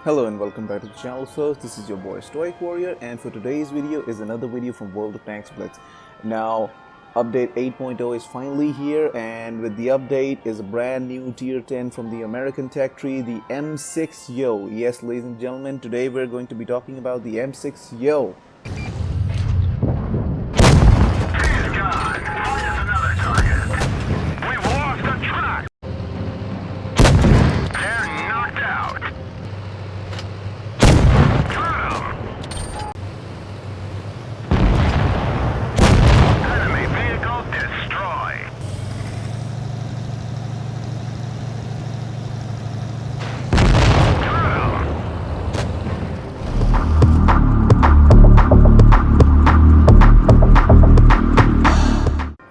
Hello and welcome back to the channel. First, this is your boy StoicWarrior, and for today's video is another video from World of Tanks Blitz. Now, update 8.0 is finally here, and with the update is a brand new tier 10 from the American tech tree, the M-VI-YOH. Yes, ladies and gentlemen, today we're going to be talking about the M-VI-YOH.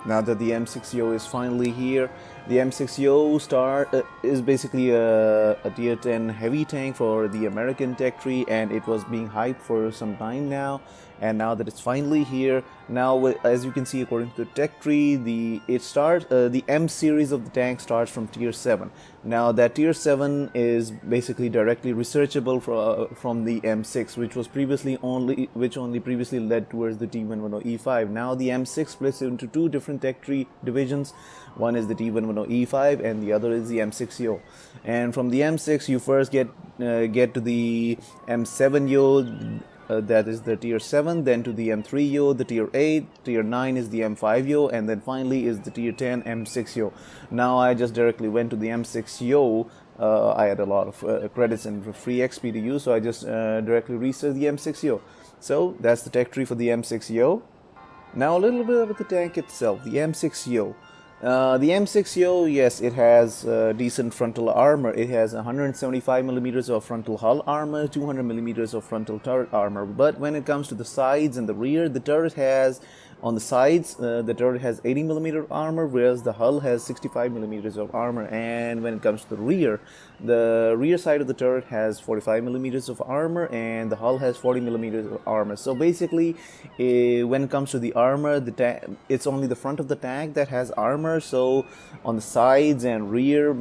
Now that the M-VI-YOH is finally here, the M-VI-YOH is basically a tier 10 heavy tank for the American tech tree, and it was being hyped for some time now. And now that it's finally here, now as you can see, according to the tech tree, the M series of the tank starts from tier 7. Now that tier 7 is basically directly researchable from the M6, which only previously led towards the T-110E5. Now the M6 splits into two different tech tree divisions. One is the T-110E5 and the other is the M-VI-YOH. And from the M6 you first get to the M-7-YOH, that is the tier 7, then to the M-III-YOH, the tier 8, tier 9 is the M-5-YOH, and then finally is the tier 10 M-VI-YOH. Now I just directly went to the M-VI-YOH. I had a lot of credits and free XP to use, so I just directly researched the M-VI-YOH. So that's the tech tree for the M-VI-YOH. Now a little bit about the tank itself, the M-VI-YOH. The M-VI-YOH, yes, it has decent frontal armor. It has 175mm of frontal hull armor, 200mm of frontal turret armor. But when it comes to the sides and the rear, the turret has, on the sides, the turret has 80mm armor, whereas the hull has 65mm of armor. And when it comes to the rear side of the turret has 45mm of armor, and the hull has 40mm of armor. So basically, when it comes to the armor, it's only the front of the tank that has armor. So on the sides and rear,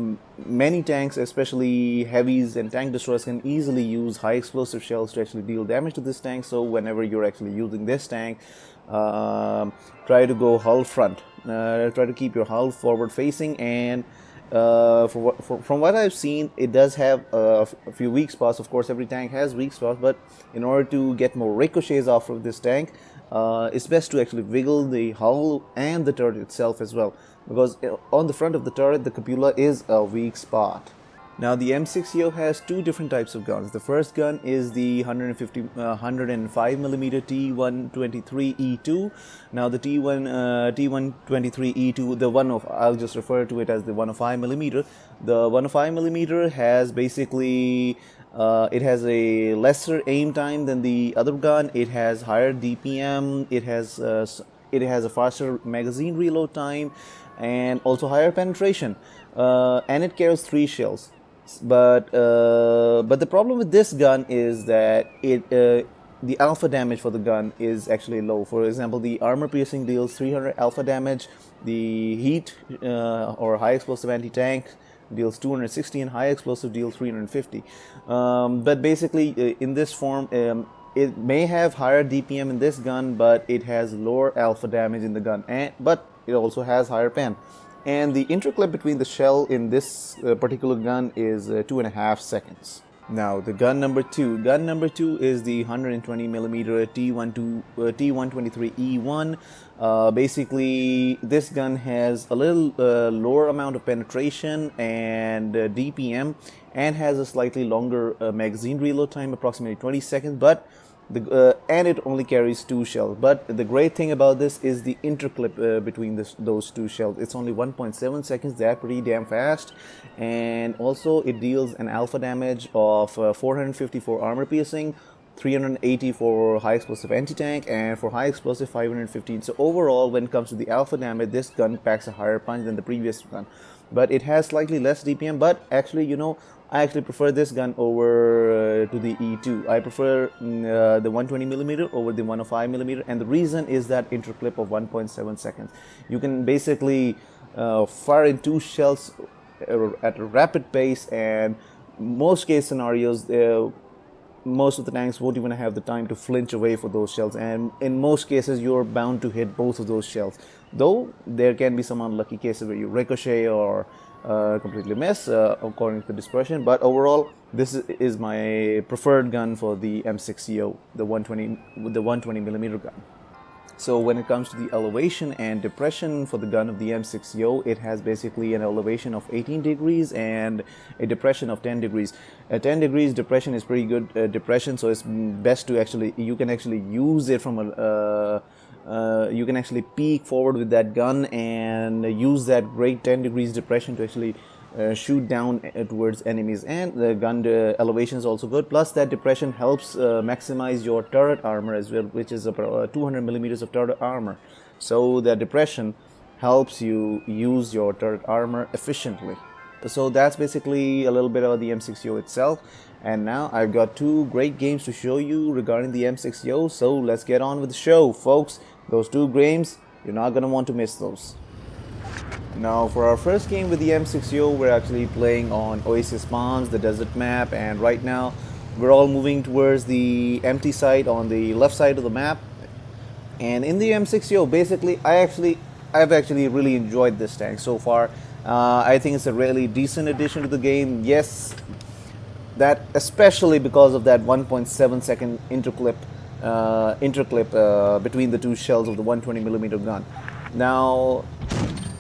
many tanks, especially heavies and tank destroyers, can easily use high explosive shells to actually deal damage to this tank. So whenever you're actually using this tank, try to go hull front. Try to keep your hull forward facing, and from what I've seen, it does have a few weak spots. Of course, every tank has weak spots, but in order to get more ricochets off of this tank, it's best to actually wiggle the hull and the turret itself as well, because on the front of the turret, the cupola is a weak spot. Now the M-VI-YOH has two different types of guns. The first gun is the 105mm T-123E2. Now the T-123E2, I'll just refer to it as the 105mm. The 105mm has basically it has a lesser aim time than the other gun. It has higher DPM. It has a faster magazine reload time, and also higher penetration. And it carries 3 shells. But the problem with this gun is that the alpha damage for the gun is actually low. For example, the armor piercing deals 300 alpha damage. The heat or high explosive anti-tank deals 260, and high explosive deals 350. But basically, in this form, it may have higher DPM in this gun, but it has lower alpha damage in the gun, but it also has higher pen. And the interclip between the shell in this particular gun is 2.5 seconds. Now the gun number 2. Gun number 2 is the 120mm T-123E1. Basically, this gun has a little lower amount of penetration and DPM, and has a slightly longer magazine reload time, approximately 20 seconds. But and it only carries 2 shells. But the great thing about this is the interclip between those 2 shells. It's only 1.7 seconds. That's pretty damn fast. And also it deals an alpha damage of 450 for armor piercing, 380 for high explosive anti-tank, and for high explosive 515. So overall, when it comes to the alpha damage, this gun packs a higher punch than the previous gun. But it has slightly less DPM. But actually, I actually prefer this gun over to the E2. I prefer the 120mm over the 105mm, and the reason is that interclip of 1.7 seconds. You can basically fire in 2 shells at a rapid pace, and most case scenarios most of the tanks won't even have the time to flinch away for those shells, and in most cases you're bound to hit both of those shells, though there can be some unlucky cases where you ricochet or completely miss according to the dispersion. But overall, this is my preferred gun for the M-VI-YOH, the 120mm gun. So when it comes to the elevation and depression for the gun of the M-VI-YOH, it has basically an elevation of 18 degrees and a depression of 10 degrees. 10 degrees depression is pretty good depression, so it's best to actually, you can actually use it from a, you can actually peek forward with that gun and use that great 10 degrees depression to actually shoot down towards enemies, and the gun elevation is also good. Plus that depression helps maximize your turret armor as well, which is about 200 millimeters of turret armor. So the depression helps you use your turret armor efficiently. So that's basically a little bit about the M-VI-YOH itself. And now I've got two great games to show you regarding the M-VI-YOH. So let's get on with the show, folks. Those two games, you're not going to want to miss those. Now for our first game with the M-VI-YOH, we're actually playing on Oasis Palms, the desert map, and right now we're all moving towards the empty site on the left side of the map. And in the M-VI-YOH, basically I've actually really enjoyed this tank so far. I think it's a really decent addition to the game. Yes, that especially because of that 1.7 second interclip between the two shells of the 120mm gun. Now,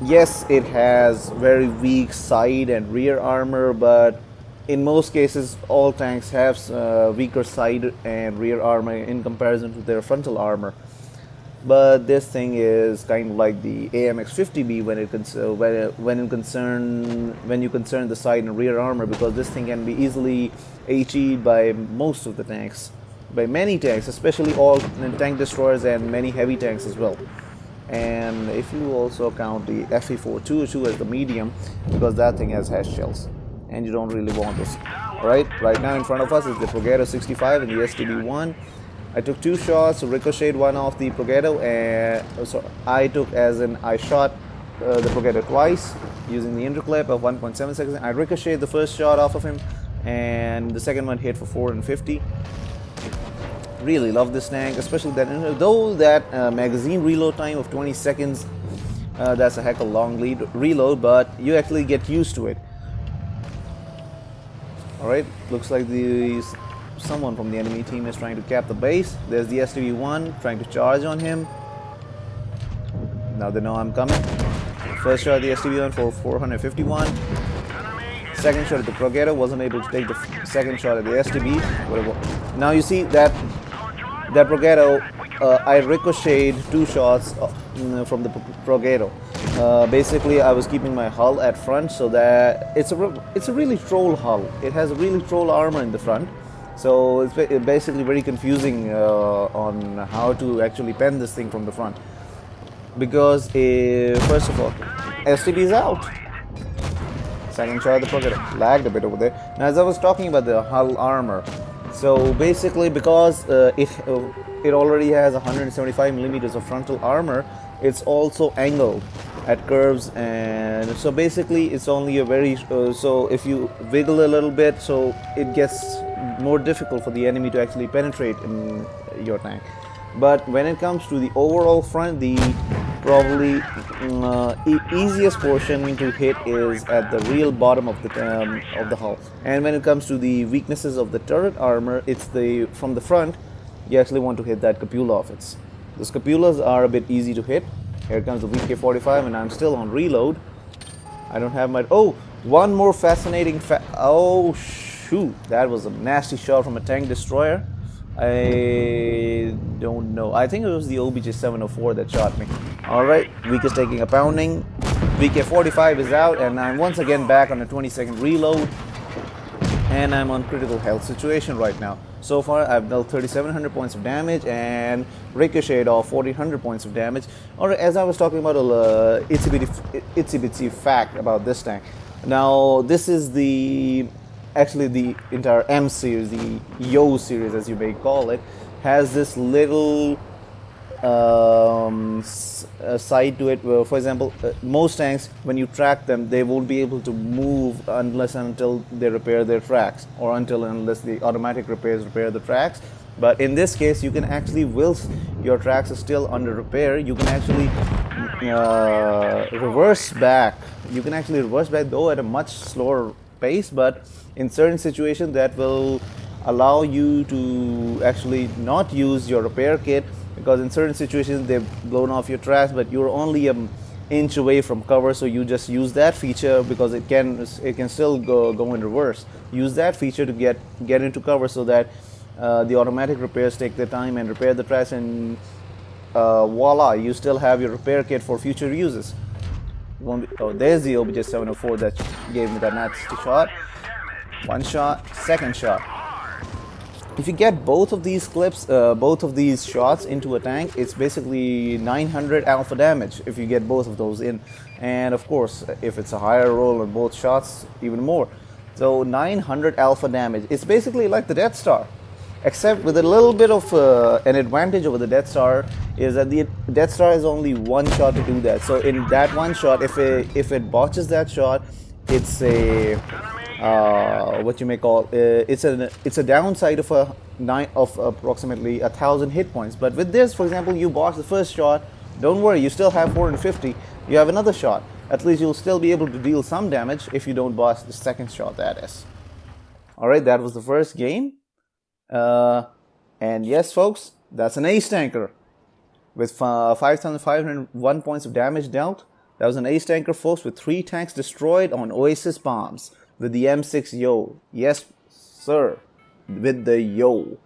yes, it has very weak side and rear armor, but in most cases all tanks have weaker side and rear armor in comparison to their frontal armor. But this thing is kind of like the AMX-50B when you concern the side and rear armor, because this thing can be easily HE'd by most of the tanks, by many tanks, especially all tank destroyers and many heavy tanks as well. And if you also count the FE-422 as the medium, because that thing has hash shells and you don't really want this. Alright, right now in front of us is the Progetto 65 and the STB-1. I took two shots, ricocheted one off the Progetto, and so I shot the Progetto twice using the interclip of 1.7 seconds. I ricocheted the first shot off of him, and the second one hit for 450. Really love this tank, especially that, though that magazine reload time of 20 seconds, that's a heck of a long reload, but you actually get used to it. Alright, looks like someone from the enemy team is trying to cap the base. There's the STB-1 trying to charge on him. Now they know I'm coming. First shot at the STB-1 for 451. Second shot at the Progetto, wasn't able to take the second shot at the STB. Now you see that Progetto, I ricocheted two shots from the Progetto. Basically, I was keeping my hull at front, so that it's a really troll hull. It has a really troll armor in the front, so it's basically very confusing on how to actually pen this thing from the front. Because first of all, STB is out. Second shot at the Progetto, lagged a bit over there. Now, as I was talking about the hull armor, so basically because it already has 175 millimeters of frontal armor, it's also angled at curves, and so basically it's only a very so if you wiggle a little bit, so it gets more difficult for the enemy to actually penetrate in your tank. But when it comes to the overall front, the probably easiest portion to hit is at the real bottom of the hull. And when it comes to the weaknesses of the turret armor, it's from the front. You actually want to hit that cupola of it. The scupulas are a bit easy to hit. Here comes the VK-45, and I'm still on reload. I don't have my... Oh, one more fascinating oh, shoot. That was a nasty shot from a tank destroyer. I don't know. I think it was the OBJ-704 that shot me. Alright, VK is taking a pounding. VK-45 is out, and I'm once again back on a 20-second reload. And I'm on critical health situation right now. So far, I've dealt 3,700 points of damage and ricocheted off 1,400 points of damage. Or as I was talking about a itsy bitsy fact about this tank. Now, this is actually the entire M series, the YOH series as you may call it, has this little side to it. For example, most tanks, when you track them, they won't be able to move unless and until they repair their tracks, or until and unless the automatic repairs repair the tracks. But in this case, you can actually, whilst your tracks are still under repair, you can actually reverse back. You can actually reverse back, though at a much slower pace, but in certain situations that will allow you to actually not use your repair kit, because in certain situations they've blown off your tracks, but you're only an inch away from cover, so you just use that feature, because it can still go in reverse. Use that feature to get into cover, so that the automatic repairs take their time and repair the tracks, and voila, you still have your repair kit for future uses. Oh, there's the OBJ 704 that gave me that nasty shot. One shot, second shot. If you get both of these clips, both of these shots into a tank, it's basically 900 alpha damage if you get both of those in. And of course, if it's a higher roll on both shots, even more. So 900 alpha damage. It's basically like the Death Star, except with a little bit of an advantage over the Death Star, is that the Death Star is only one shot to do that. So in that one shot, if it botches that shot, it's a what you may call it's a downside of approximately 1,000 hit points. But with this, for example, you botch the first shot, don't worry, you still have 450. You have another shot. At least you'll still be able to deal some damage if you don't botch the second shot, that is. Alright, that was the first game. And yes, folks, that's an ace tanker with 5,501 points of damage dealt. That was an ace tanker, folks, with 3 tanks destroyed on Oasis bombs with the M-VI-YOH. Yes, sir, with the Yo,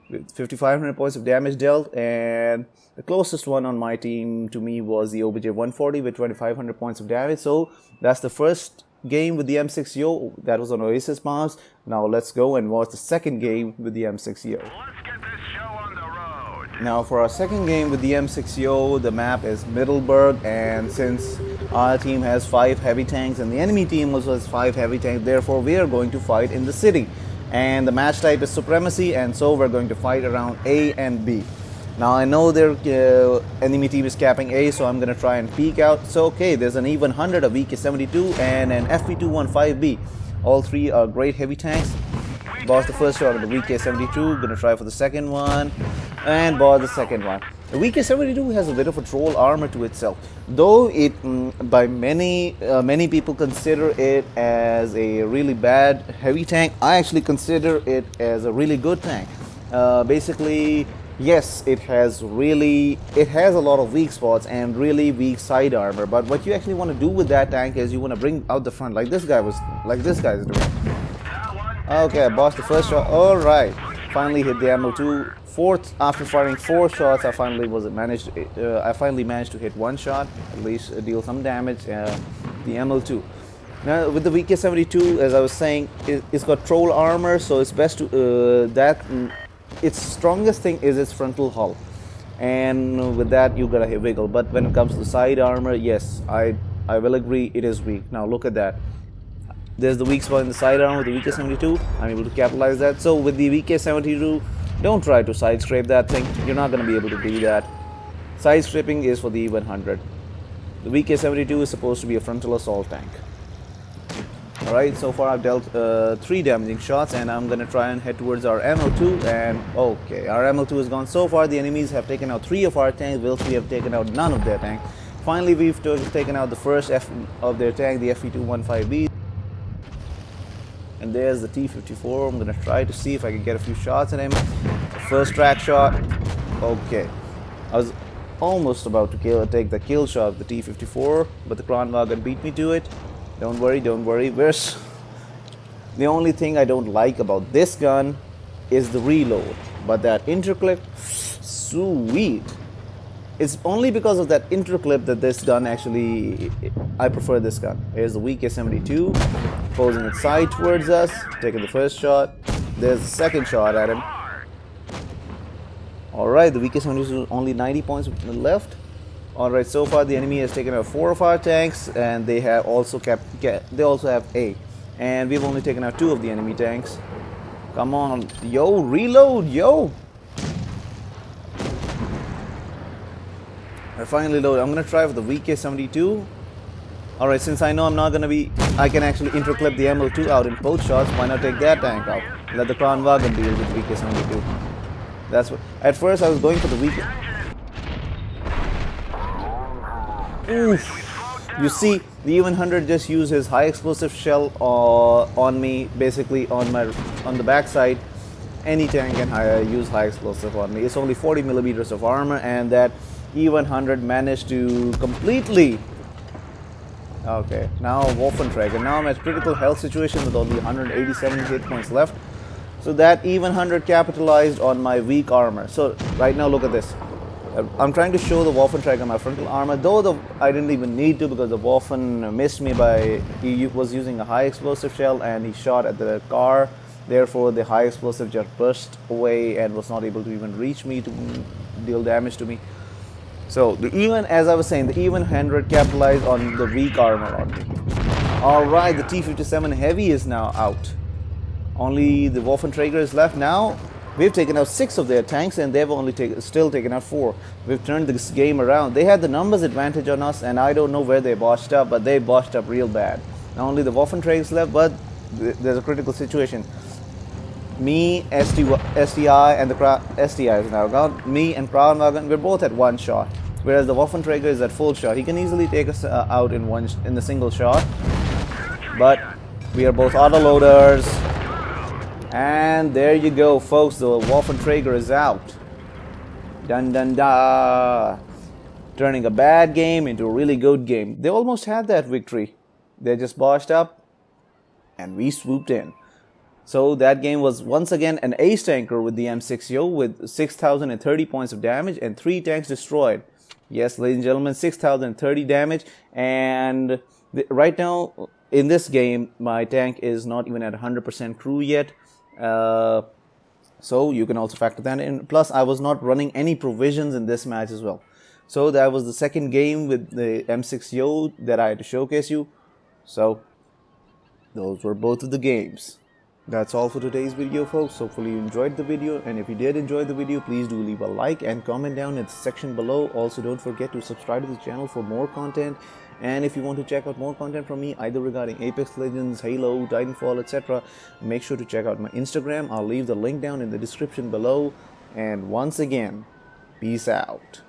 with 5,500 points of damage dealt. And the closest one on my team to me was the OBJ 140 with 2,500 points of damage. So that's the first game with the M-VI-YOH. That was on Oasis bombs. Now let's go and watch the second game with the M-VI-YOH. Let's get this show on the road. Now for our second game with the M-VI-YOH, the map is Middleburg, and since our team has 5 heavy tanks and the enemy team also has 5 heavy tanks, therefore we are going to fight in the city. And the match type is Supremacy, and so we're going to fight around A and B. Now I know their enemy team is capping A, so I'm going to try and peek out. So okay, there's an E100, a VK72, and an FP215B. All 3 are great heavy tanks. Boss the first shot of the VK72, gonna try for the second one, and boss the second one. The VK72 has a bit of a troll armor to itself, though it, by many people consider it as a really bad heavy tank. I actually consider it as a really good tank. Basically, yes, it has a lot of weak spots and really weak side armor. But what you actually want to do with that tank is you want to bring out the front, like this guy's doing. Okay, I bossed the first shot. All right, finally hit the ammo 2. After firing 4 shots, I finally managed to hit 1 shot, at least deal some damage. The ammo 2. Now with the VK72, as I was saying, it's got troll armor, so it's best to its strongest thing is its frontal hull, and with that you gotta wiggle. But when it comes to side armor, yes, I will agree, it is weak. Now look at that. There's the weak spot in the side armor with the VK72. I'm able to capitalize that. So with the VK72, don't try to side scrape that thing. You're not going to be able to do that. Side scraping is for the E100. The VK72 is supposed to be a frontal assault tank. Alright, so far I've dealt 3 damaging shots, and I'm going to try and head towards our MO2. And okay, our MO2 is gone. So far the enemies have taken out 3 of our tanks, whilst we have taken out none of their tanks. Finally, we've taken out the first F of their tank, the FP215B. And there's the T-54. I'm gonna try to see if I can get a few shots at him. First track shot. Okay, I was almost about to take the kill shot of the T-54, but the Kranwagen beat me to it. Don't worry, don't worry. The only thing I don't like about this gun is the reload, but that interclip, sweet. It's only because of that interclip that this gun actually, I prefer this gun. Here's the VK72, posing its side towards us, taking the first shot. There's the second shot at him. Alright, the VK72 is only 90 points left. Alright, so far the enemy has taken out 4 of our tanks, and they have also have A. And we've only taken out 2 of the enemy tanks. Come on, yo, reload, yo! I finally loaded. I'm gonna try with the VK-72. Alright, since I know I'm not gonna be, I can actually interclip the ML2 out in post shots. Why not take that tank out? Let the Kranwagen deal with the VK-72. That's what. At first, I was going for the VK. Oof. You see, the E-100 just used his high explosive shell on me, basically on the backside. Any tank can use high explosive on me. It's only 40 millimeters of armor, and that E-100 managed to completely. Okay, now Waffenträger. Now I'm at critical health situation with only 187 hit points left. So that E-100 capitalized on my weak armor. So right now, look at this. I'm trying to show the Waffenträger my frontal armor, though I didn't even need to, because the Waffen missed me by, he was using a high explosive shell and he shot at the car. Therefore, the high explosive just burst away and was not able to even reach me to deal damage to me. So, as I was saying, the E-100 capitalized on the weak armor on me. Alright, the T-57 Heavy is now out. Only the Waffenträger is left now. We've taken out 6 of their tanks and they've only still taken out 4. We've turned this game around. They had the numbers advantage on us, and I don't know where they botched up, but they botched up real bad. Now only the Waffenträger is left, but there's a critical situation. Me, STI, and the STI is now gone. Me and Kranwagen, we're both at 1 shot. Whereas the Waffenträger is at full shot. He can easily take us out in a single shot. But we are both autoloaders. And there you go, folks. The Waffenträger is out. Dun dun da. Turning a bad game into a really good game. They almost had that victory. They just botched up, and we swooped in. So that game was once again an ace tanker with the M-VI-YOH with 6,030 points of damage and 3 tanks destroyed. Yes, ladies and gentlemen, 6,030 damage. And right now in this game, my tank is not even at 100% crew yet. So you can also factor that in. Plus, I was not running any provisions in this match as well. So that was the second game with the M-VI-YOH that I had to showcase you. So those were both of the games. That's all for today's video, folks. Hopefully you enjoyed the video, and if you did enjoy the video, please do leave a like and comment down in the section below. Also, don't forget to subscribe to the channel for more content. And if you want to check out more content from me, either regarding Apex Legends, Halo, Titanfall, etc., make sure to check out my Instagram. I'll leave the link down in the description below. And once again, peace out.